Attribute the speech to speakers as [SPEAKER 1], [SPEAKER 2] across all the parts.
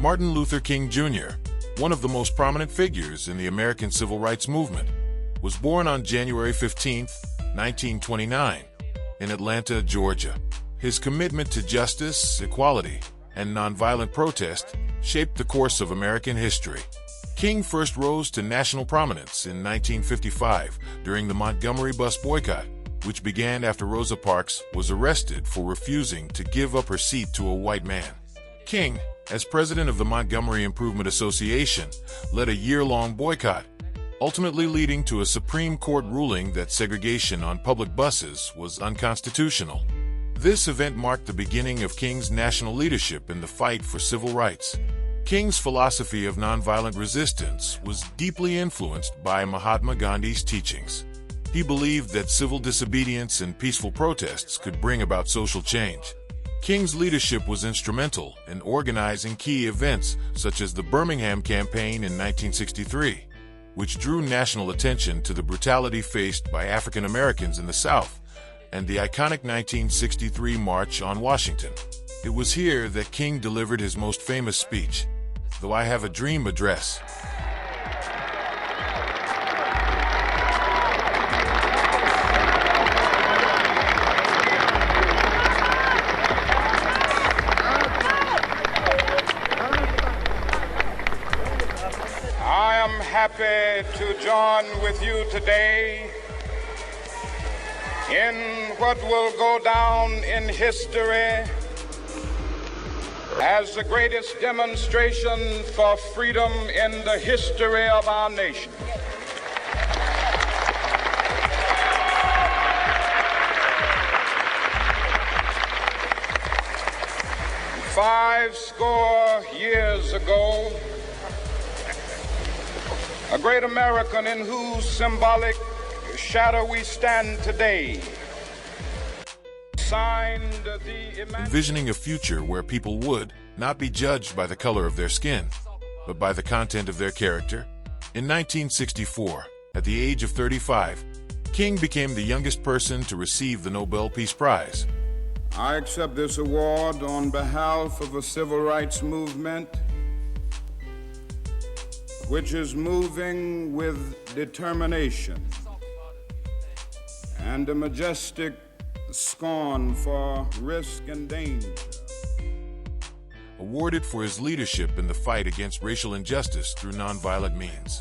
[SPEAKER 1] Martin Luther King Jr., one of the most prominent figures in the American civil rights movement, was born on January 15, 1929, in Atlanta, Georgia. His commitment to justice, equality, and nonviolent protest shaped the course of American history. King first rose to national prominence in 1955 during the Montgomery Bus Boycott, which began after Rosa Parks was arrested for refusing to give up her seat to a white man. King, as president of the Montgomery Improvement Association, led a year-long boycott, ultimately leading to a Supreme Court ruling that segregation on public buses was unconstitutional. This event marked the beginning of King's national leadership in the fight for civil rights. King's philosophy of nonviolent resistance was deeply influenced by Mahatma Gandhi's teachings. He believed that civil disobedience and peaceful protests could bring about social change. King's leadership was instrumental in organizing key events such as the Birmingham Campaign in 1963, which drew national attention to the brutality faced by African Americans in the South, and the iconic 1963 March on Washington. It was here that King delivered his most famous speech, "Though I Have a Dream" address.
[SPEAKER 2] I am happy to join with you today in what will go down in history as the greatest demonstration for freedom in the history of our nation. Five score years ago, a great American in whose symbolic shadow we stand today signed the
[SPEAKER 1] envisioning a future where people would not be judged by the color of their skin, but by the content of their character. In 1964, at the age of 35, King became the youngest person to receive the Nobel Peace Prize.
[SPEAKER 2] I accept this award on behalf of a civil rights movement which is moving with determination and a majestic scorn for risk and danger.
[SPEAKER 1] Awarded for his leadership in the fight against racial injustice through nonviolent means,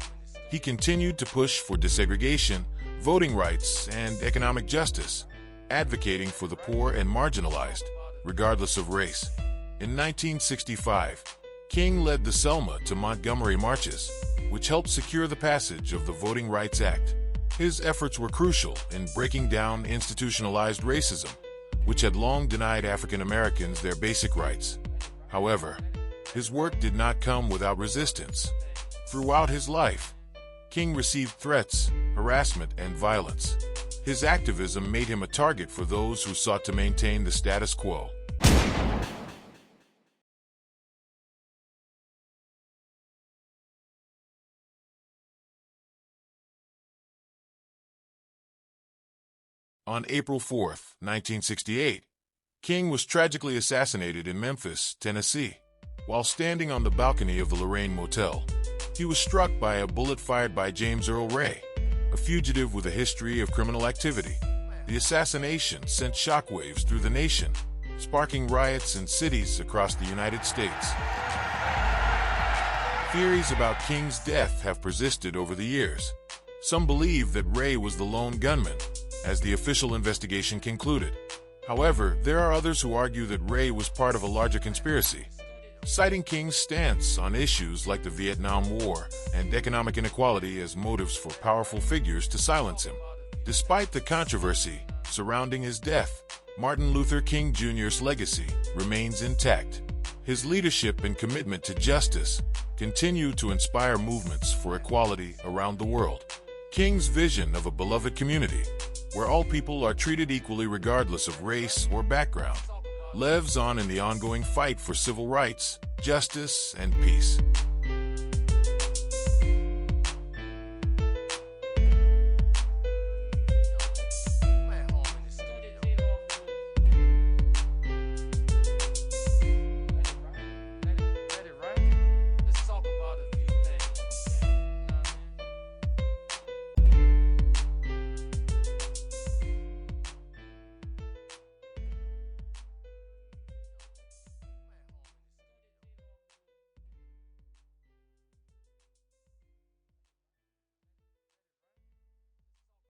[SPEAKER 1] he continued to push for desegregation, voting rights, and economic justice, advocating for the poor and marginalized, regardless of race. In 1965, King led the Selma to Montgomery marches, which helped secure the passage of the Voting Rights Act. His efforts were crucial in breaking down institutionalized racism, which had long denied African Americans their basic rights. However, his work did not come without resistance. Throughout his life, King received threats, harassment, and violence. His activism made him a target for those who sought to maintain the status quo. On April 4, 1968, King was tragically assassinated in Memphis, Tennessee. While standing on the balcony of the Lorraine Motel, he was struck by a bullet fired by James Earl Ray, a fugitive with a history of criminal activity. The assassination sent shockwaves through the nation, sparking riots in cities across the United States. Theories about King's death have persisted over the years. Some believe that Ray was the lone gunman, as the official investigation concluded. However, there are others who argue that Ray was part of a larger conspiracy, citing King's stance on issues like the Vietnam War and economic inequality as motives for powerful figures to silence him. Despite the controversy surrounding his death, Martin Luther King Jr.'s legacy remains intact. His leadership and commitment to justice continue to inspire movements for equality around the world. King's vision of a beloved community, where all people are treated equally regardless of race or background, lives on in the ongoing fight for civil rights, justice, and peace.